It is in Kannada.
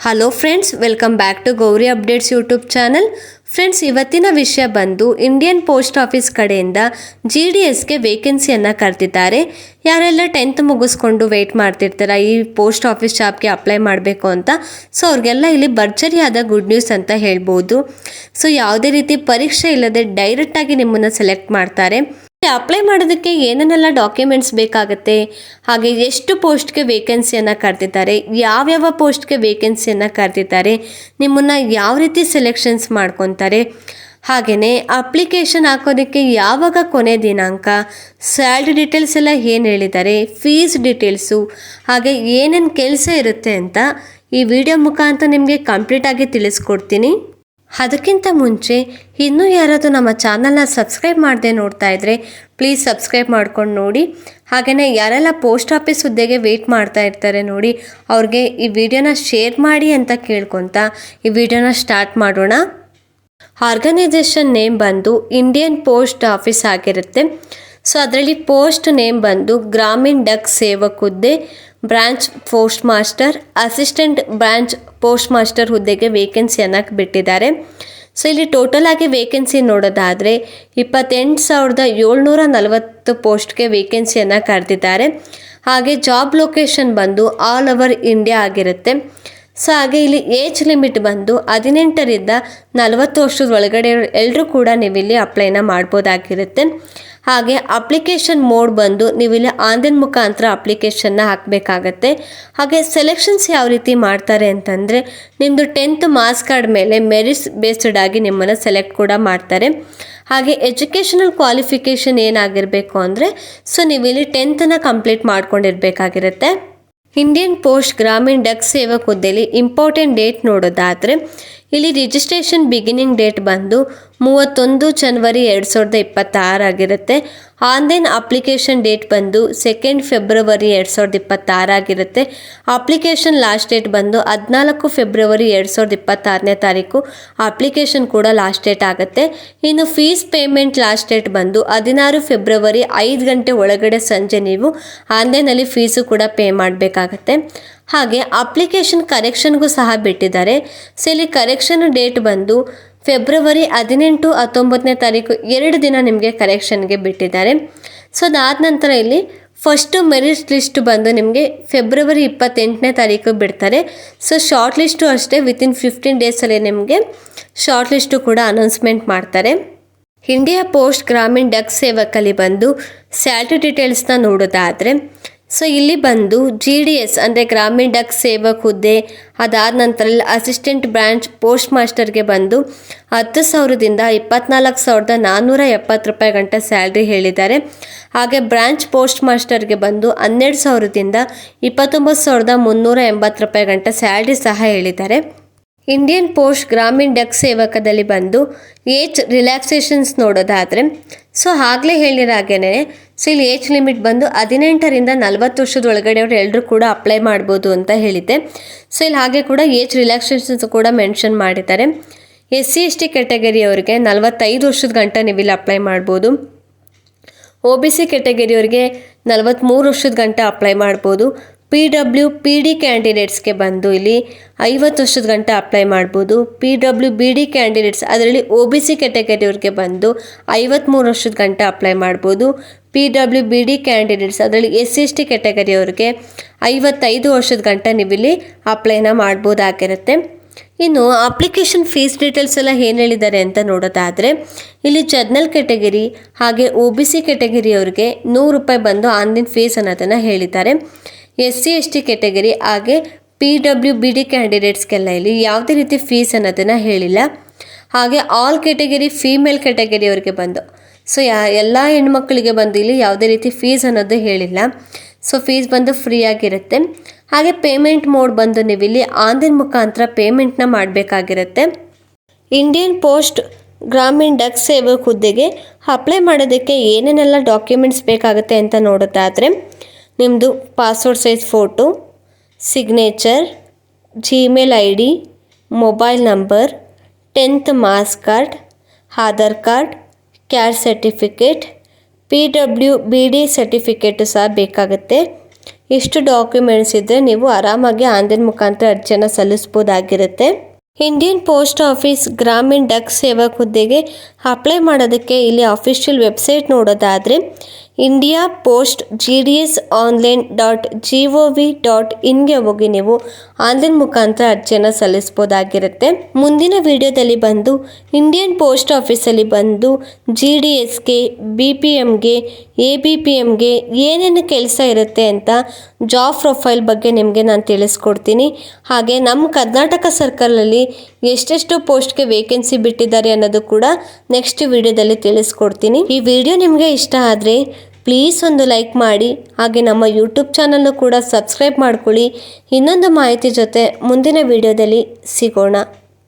Hello friends, welcome back to Gauri updates YouTube channel. Friends, ಇವತ್ತಿನ ವಿಷಯ ಬಂದು ಇಂಡಿಯನ್ ಪೋಸ್ಟ್ ಆಫೀಸ್ ಕಡೆಯಿಂದ GDSಗೆ ವೇಕೆನ್ಸಿಯನ್ನು ಕರೆದಿದ್ದಾರೆ. ಯಾರೆಲ್ಲ 10th ಮುಗಿಸ್ಕೊಂಡು ವೆಯ್ಟ್ ಮಾಡ್ತಿರ್ತಾರ ಈ ಪೋಸ್ಟ್ ಆಫೀಸ್ ಜಾಬ್ಗೆ ಅಪ್ಲೈ ಮಾಡಬೇಕು ಅಂತ, ಸೊ ಅವ್ರಿಗೆಲ್ಲ ಇಲ್ಲಿ ಭರ್ಜರಿಯಾದ ಗುಡ್ ನ್ಯೂಸ್ ಅಂತ ಹೇಳ್ಬೋದು. ಸೊ ಯಾವುದೇ ರೀತಿ ಪರೀಕ್ಷೆ ಇಲ್ಲದೆ ಡೈರೆಕ್ಟಾಗಿ ನಿಮ್ಮನ್ನು ಸೆಲೆಕ್ಟ್ ಮಾಡ್ತಾರೆ. ಅಪ್ಲೈ ಮಾಡೋದಕ್ಕೆ ಏನೇನೆಲ್ಲ ಡಾಕ್ಯುಮೆಂಟ್ಸ್ ಬೇಕಾಗುತ್ತೆ, ಹಾಗೆ ಎಷ್ಟು ಪೋಸ್ಟ್ಗೆ ವೇಕೆನ್ಸಿಯನ್ನು ಕರೆದಿದ್ದಾರೆ, ಯಾವ್ಯಾವ ಪೋಸ್ಟ್ಗೆ ವೇಕೆನ್ಸಿಯನ್ನು ಕರೆದಿದ್ದಾರೆ, ನಿಮ್ಮನ್ನು ಯಾವ ರೀತಿ ಸೆಲೆಕ್ಷನ್ಸ್ ಮಾಡ್ಕೊತಾರೆ, ಹಾಗೆಯೇ ಅಪ್ಲಿಕೇಶನ್ ಹಾಕೋದಕ್ಕೆ ಯಾವಾಗ ಕೊನೆ ದಿನಾಂಕ, ಸ್ಯಾಲ್ರಿ ಡೀಟೇಲ್ಸ್ ಎಲ್ಲ ಏನು ಹೇಳಿದ್ದಾರೆ, ಫೀಸ್ ಡೀಟೇಲ್ಸು, ಹಾಗೆ ಏನೇನು ಕೆಲಸ ಇರುತ್ತೆ ಅಂತ ಈ ವಿಡಿಯೋ ಮುಖಾಂತರ ನಿಮಗೆ ಕಂಪ್ಲೀಟಾಗಿ ತಿಳಿಸ್ಕೊಡ್ತೀನಿ. ಅದಕ್ಕಿಂತ ಮುಂಚೆ ಇನ್ನೂ ಯಾರಾದರೂ ನಮ್ಮ ಚಾನಲ್ನ ಸಬ್ಸ್ಕ್ರೈಬ್ ಮಾಡದೆ ನೋಡ್ತಾ ಇದ್ದರೆ ಪ್ಲೀಸ್ ಸಬ್ಸ್ಕ್ರೈಬ್ ಮಾಡ್ಕೊಂಡು ನೋಡಿ. ಹಾಗೆಯೇ ಯಾರೆಲ್ಲ ಪೋಸ್ಟ್ ಆಫೀಸ್ ಹುದ್ದೆಗೆ ವೆಯ್ಟ್ ಮಾಡ್ತಾ ಇರ್ತಾರೆ ನೋಡಿ, ಅವ್ರಿಗೆ ಈ ವಿಡಿಯೋನ ಶೇರ್ ಮಾಡಿ ಅಂತ ಕೇಳ್ಕೊತಾ ಈ ವಿಡಿಯೋನ ಸ್ಟಾರ್ಟ್ ಮಾಡೋಣ. ಆರ್ಗನೈಸೇಷನ್ ನೇಮ್ ಬಂದು ಇಂಡಿಯನ್ ಪೋಸ್ಟ್ ಆಫೀಸ್ ಆಗಿರುತ್ತೆ. ಸೊ ಅದರಲ್ಲಿ ಪೋಸ್ಟ್ ನೇಮ್ ಬಂದು ಗ್ರಾಮೀಣ್ ಡಕ್ ಸೇವಕ್ ಹುದ್ದೆ, branch post master, assistant branch post master ಹುದ್ದೆಗೆ ವೇಕೆನ್ಸಿಯನ್ನು ಬಿಟ್ಟಿದ್ದಾರೆ. ಸೊ ಇಲ್ಲಿ ಟೋಟಲ್ ಆಗಿ ವೇಕೆನ್ಸಿ ನೋಡೋದಾದರೆ 28,740 ಪೋಸ್ಟ್ಗೆ ವೇಕೆನ್ಸಿಯನ್ನು ಕರೆದಿದ್ದಾರೆ. ಹಾಗೆ ಜಾಬ್ ಲೊಕೇಶನ್ ಬಂದು ಆಲ್ ಓವರ್ ಇಂಡಿಯಾ ಆಗಿರುತ್ತೆ. ಸೊ ಹಾಗೆ ಇಲ್ಲಿ ಏಜ್ ಲಿಮಿಟ್ ಬಂದು 18ರಿಂದ 40 ವರ್ಷದ ಒಳಗಡೆ ಎಲ್ಲರೂ ಕೂಡ ನೀವಿಲ್ಲಿ ಅಪ್ಲೈನ ಮಾಡ್ಬೋದಾಗಿರುತ್ತೆ. ಹಾಗೆ ಅಪ್ಲಿಕೇಶನ್ ಮೋಡ್ ಬಂದು ನೀವಿಲ್ಲಿ ಆನ್ಲೈನ್ ಮುಖಾಂತರ ಅಪ್ಲಿಕೇಶನ್ನ ಹಾಕಬೇಕಾಗತ್ತೆ. ಹಾಗೆ ಸೆಲೆಕ್ಷನ್ಸ್ ಯಾವ ರೀತಿ ಮಾಡ್ತಾರೆ ಅಂತಂದರೆ, ನಿಮ್ಮದು 10th ಮಾರ್ಕ್ಸ್ ಕಾರ್ಡ್ ಮೇಲೆ ಮೆರಿಟ್ಸ್ ಬೇಸ್ಡ್ ಆಗಿ ನಿಮ್ಮನ್ನು ಸೆಲೆಕ್ಟ್ ಕೂಡ ಮಾಡ್ತಾರೆ. ಹಾಗೆ ಎಜುಕೇಷನಲ್ ಕ್ವಾಲಿಫಿಕೇಷನ್ ಏನಾಗಿರಬೇಕು ಅಂದರೆ, ಸೊ ನೀವಿಲ್ಲಿ 10th ಕಂಪ್ಲೀಟ್ ಮಾಡ್ಕೊಂಡಿರ್ಬೇಕಾಗಿರುತ್ತೆ. ಇಂಡಿಯನ್ ಪೋಸ್ಟ್ ಗ್ರಾಮೀಣ್ ಡಕ್ ಸೇವಕ್ ಹುದ್ದೆಯಲ್ಲಿ ಇಂಪಾರ್ಟೆಂಟ್ ಡೇಟ್ ನೋಡೋದಾದರೆ, ಇಲ್ಲಿ ರಿಜಿಸ್ಟ್ರೇಷನ್ ಬಿಗಿನಿಂಗ್ ಡೇಟ್ ಬಂದು 31 ಜನವರಿ 2026 ಆಗಿರುತ್ತೆ. ಆನ್ಲೈನ್ ಅಪ್ಲಿಕೇಶನ್ ಡೇಟ್ ಬಂದು 2 ಫೆಬ್ರವರಿ 2026 ಆಗಿರುತ್ತೆ. ಅಪ್ಲಿಕೇಶನ್ ಲಾಸ್ಟ್ ಡೇಟ್ ಬಂದು 14 ಫೆಬ್ರವರಿ 2026ನೇ ತಾರೀಕು ಅಪ್ಲಿಕೇಶನ್ ಕೂಡ ಲಾಸ್ಟ್ ಡೇಟ್ ಆಗುತ್ತೆ. ಇನ್ನು ಫೀಸ್ ಪೇಮೆಂಟ್ ಲಾಸ್ಟ್ ಡೇಟ್ ಬಂದು 16 ಫೆಬ್ರವರಿ 5 ಗಂಟೆ ಒಳಗಡೆ ಸಂಜೆ ನೀವು ಆನ್ಲೈನಲ್ಲಿ ಫೀಸು ಕೂಡ ಪೇ ಮಾಡಬೇಕಾಗತ್ತೆ. ಹಾಗೆ ಅಪ್ಲಿಕೇಶನ್ ಕರೆಕ್ಷನ್ಗೂ ಸಹ ಬಿಟ್ಟಿದ್ದಾರೆ. ಸೊ ಇಲ್ಲಿ ಕರೆಕ್ಷನ್ ಡೇಟ್ ಬಂದು ಫೆಬ್ರವರಿ 18, 19ನೇ ತಾರೀಕು 2 ದಿನ ನಿಮಗೆ ಕರೆಕ್ಷನ್ಗೆ ಬಿಟ್ಟಿದ್ದಾರೆ. ಸೊ ಅದಾದ ನಂತರ ಇಲ್ಲಿ ಫಸ್ಟು ಮೆರಿಟ್ ಲಿಸ್ಟ್ ಬಂದು ನಿಮಗೆ ಫೆಬ್ರವರಿ 28ನೇ ತಾರೀಕು ಬಿಡ್ತಾರೆ. ಸೊ ಶಾರ್ಟ್ ಲಿಸ್ಟು ಅಷ್ಟೇ ವಿತಿನ್ 15 ಡೇಸಲ್ಲಿ ನಿಮಗೆ ಶಾರ್ಟ್ ಲಿಸ್ಟು ಕೂಡ ಅನೌನ್ಸ್ಮೆಂಟ್ ಮಾಡ್ತಾರೆ. ಇಂಡಿಯಾ ಪೋಸ್ಟ್ ಗ್ರಾಮೀಣ್ ಡಕ್ ಸೇವಕಲ್ಲಿ ಬಂದು ಸ್ಯಾಲ್ರಿ ಡೀಟೇಲ್ಸ್ನ ನೋಡೋದಾದರೆ, ಸೊ ಇಲ್ಲಿ ಬಂದು GDS ಅಂದರೆ ಗ್ರಾಮೀಣ್ ಡಕ್ ಸೇವಕ್ ಹುದ್ದೆ, ಅದಾದ ನಂತರ ಅಸಿಸ್ಟೆಂಟ್ ಬ್ರಾಂಚ್ ಪೋಸ್ಟ್ ಮಾಸ್ಟರ್ಗೆ ಬಂದು 10,000ದಿಂದ 24,470 ರೂಪಾಯಿ ಗಂಟೆ ಸ್ಯಾಲ್ರಿ ಹೇಳಿದ್ದಾರೆ. ಹಾಗೆ ಬ್ರಾಂಚ್ ಪೋಸ್ಟ್ ಮಾಸ್ಟರ್ಗೆ ಬಂದು 12,000ದಿಂದ 29,380 ರೂಪಾಯಿ ಗಂಟೆ ಸ್ಯಾಲ್ರಿ ಸಹ ಹೇಳಿದ್ದಾರೆ. ಇಂಡಿಯನ್ ಪೋಸ್ಟ್ ಗ್ರಾಮೀಣ್ ಡಕ್ ಸೇವಕದಲ್ಲಿ ಬಂದು ಏಜ್ ರಿಲ್ಯಾಕ್ಸೇಷನ್ಸ್ ನೋಡೋದಾದರೆ, ಸೊ ಆಗಲೇ ಹೇಳಿರೋ ಹಾಗೇನೆ ಸೊ ಇಲ್ಲಿ ಏಜ್ ಲಿಮಿಟ್ ಬಂದು 18ರಿಂದ 40 ವರ್ಷದ ಒಳಗಡೆಯವರು ಎಲ್ಲರೂ ಕೂಡ ಅಪ್ಲೈ ಮಾಡ್ಬೋದು ಅಂತ ಹೇಳಿದೆ. ಸೊ ಇಲ್ಲಿ ಹಾಗೆ ಕೂಡ ಏಜ್ ರಿಲ್ಯಾಕ್ಸೇಷನ್ಸ್ ಕೂಡ ಮೆನ್ಷನ್ ಮಾಡಿದ್ದಾರೆ. SC/ST ಕ್ಯಾಟಗರಿಯವರಿಗೆ 45 ವರ್ಷದ ಗಂಟ ನೀವು ಇಲ್ಲಿ ಅಪ್ಲೈ ಮಾಡ್ಬೋದು. OBC ಕ್ಯಾಟಗರಿಯವರಿಗೆ 43 ವರ್ಷದ ಗಂಟ ಅಪ್ಲೈ ಮಾಡ್ಬೋದು. PWBD ಕ್ಯಾಂಡಿಡೇಟ್ಸ್ಗೆ ಬಂದು ಇಲ್ಲಿ 50 ವರ್ಷದ ಗಂಟ ಅಪ್ಲೈ ಮಾಡ್ಬೋದು. PWBD ಕ್ಯಾಂಡಿಡೇಟ್ಸ್ ಅದರಲ್ಲಿ OBC ಕ್ಯಾಟಗರಿಯವ್ರಿಗೆ ಬಂದು 53 ವರ್ಷದ ಗಂಟ ಅಪ್ಲೈ ಮಾಡ್ಬೋದು. PWBD ಕ್ಯಾಂಡಿಡೇಟ್ಸ್ ಅದರಲ್ಲಿ SC/ST ಕ್ಯಾಟಗರಿಯವ್ರಿಗೆ 55 ವರ್ಷದ ಗಂಟ ನೀವಿಲ್ಲಿ ಅಪ್ಲೈನ ಮಾಡ್ಬೋದಾಗಿರುತ್ತೆ. ಇನ್ನು ಅಪ್ಲಿಕೇಶನ್ ಫೀಸ್ ಡೀಟೇಲ್ಸ್ ಎಲ್ಲ ಏನು ಹೇಳಿದ್ದಾರೆ ಅಂತ ನೋಡೋದಾದರೆ, ಇಲ್ಲಿ ಜನರಲ್ ಕ್ಯಾಟಗರಿ ಹಾಗೆ OBC ಕ್ಯಾಟಗರಿಯವ್ರಿಗೆ 100 ರೂಪಾಯಿ ಬಂದು ಆನ್ಲೈನ್ ಫೀಸ್ ಅನ್ನೋದನ್ನು ಹೇಳಿದ್ದಾರೆ. SC/ST ಕ್ಯಾಟಗರಿ ಹಾಗೆ PWBD ಕ್ಯಾಂಡಿಡೇಟ್ಸ್ಗೆಲ್ಲ ಇಲ್ಲಿ ಯಾವುದೇ ರೀತಿ ಫೀಸ್ ಅನ್ನೋದನ್ನು ಹೇಳಿಲ್ಲ. ಹಾಗೆ ಆಲ್ ಕ್ಯಾಟಗರಿ ಫೀಮೇಲ್ ಕ್ಯಾಟಗರಿಯವ್ರಿಗೆ ಬಂದು ಸೊ ಎಲ್ಲ ಹೆಣ್ಮಕ್ಳಿಗೆ ಬಂದು ಇಲ್ಲಿ ಯಾವುದೇ ರೀತಿ ಫೀಸ್ ಅನ್ನೋದು ಹೇಳಿಲ್ಲ. ಸೊ ಫೀಸ್ ಬಂದು ಫ್ರೀ ಆಗಿರುತ್ತೆ. ಹಾಗೆ ಪೇಮೆಂಟ್ ಮೋಡ್ ಬಂದು ನೀವು ಇಲ್ಲಿ ಆನ್ಲೈನ್ ಮುಖಾಂತರ ಪೇಮೆಂಟ್ನ ಮಾಡಬೇಕಾಗಿರುತ್ತೆ. ಇಂಡಿಯನ್ ಪೋಸ್ಟ್ ಗ್ರಾಮೀಣ್ ಡಕ್ ಸೇವಕ್ ಹುದ್ದೆಗೆ ಅಪ್ಲೈ ಮಾಡೋದಕ್ಕೆ ಏನೇನೆಲ್ಲ ಡಾಕ್ಯುಮೆಂಟ್ಸ್ ಬೇಕಾಗುತ್ತೆ ಅಂತ ನೋಡೋದಾದರೆ, ನಿಮ್ಮದು passport size photo, signature, Gmail ID, mobile number, 10th marks card, Aadhaar card, caste certificate, PWBD certificate ಸಹ ಬೇಕಾಗುತ್ತೆ. ಇಷ್ಟು ಡಾಕ್ಯುಮೆಂಟ್ಸ್ ಇದ್ದರೆ ನೀವು ಆರಾಮಾಗಿ ಆನ್ಲೈನ್ ಮುಖಾಂತರ ಅರ್ಜಿಯನ್ನು ಸಲ್ಲಿಸ್ಬೋದಾಗಿರುತ್ತೆ. Indian post office Gramin Dak Sevak ಹುದ್ದೆಗೆ ಅಪ್ಲೈ ಮಾಡೋದಕ್ಕೆ ಇಲ್ಲಿ ಅಫಿಷಿಯಲ್ ವೆಬ್ಸೈಟ್ ನೋಡೋದಾದರೆ ಇಂಡಿಯಾ ಪೋಸ್ಟ್ gdsonline.gov.in ಹೋಗಿ ನೀವು ಆನ್ಲೈನ್ ಮುಖಾಂತರ ಅರ್ಜಿಯನ್ನು ಸಲ್ಲಿಸ್ಬೋದಾಗಿರುತ್ತೆ. ಮುಂದಿನ ವಿಡಿಯೋದಲ್ಲಿ ಬಂದು ಇಂಡಿಯನ್ ಪೋಸ್ಟ್ ಆಫೀಸಲ್ಲಿ ಬಂದು GDSಗೆ BPMಗೆ ABPMಗೆ ಏನೇನು ಕೆಲಸ ಇರುತ್ತೆ ಅಂತ ಜಾಬ್ ಪ್ರೊಫೈಲ್ ಬಗ್ಗೆ ನಿಮಗೆ ನಾನು ತಿಳಿಸ್ಕೊಡ್ತೀನಿ. ಹಾಗೆ ನಮ್ಮ ಕರ್ನಾಟಕ ಸರ್ಕಾರದಲ್ಲಿ ಎಷ್ಟೆಷ್ಟು ಪೋಸ್ಟ್ಗೆ ವೇಕೆನ್ಸಿ ಬಿಟ್ಟಿದ್ದಾರೆ ಅನ್ನೋದು ಕೂಡ ನೆಕ್ಸ್ಟ್ ವಿಡಿಯೋದಲ್ಲಿ ತಿಳಿಸ್ಕೊಡ್ತೀನಿ. ಈ ವಿಡಿಯೋ ನಿಮಗೆ ಇಷ್ಟ ಆದರೆ ಪ್ಲೀಸ್ ಒಂದು ಲೈಕ್ ಮಾಡಿ, ಹಾಗೆ ನಮ್ಮ ಯೂಟ್ಯೂಬ್ ಚಾನಲ್ನು ಕೂಡ ಸಬ್ಸ್ಕ್ರೈಬ್ ಮಾಡ್ಕೊಳ್ಳಿ. ಇನ್ನೊಂದು ಮಾಹಿತಿ ಜೊತೆ ಮುಂದಿನ ವಿಡಿಯೋದಲ್ಲಿ ಸಿಗೋಣ.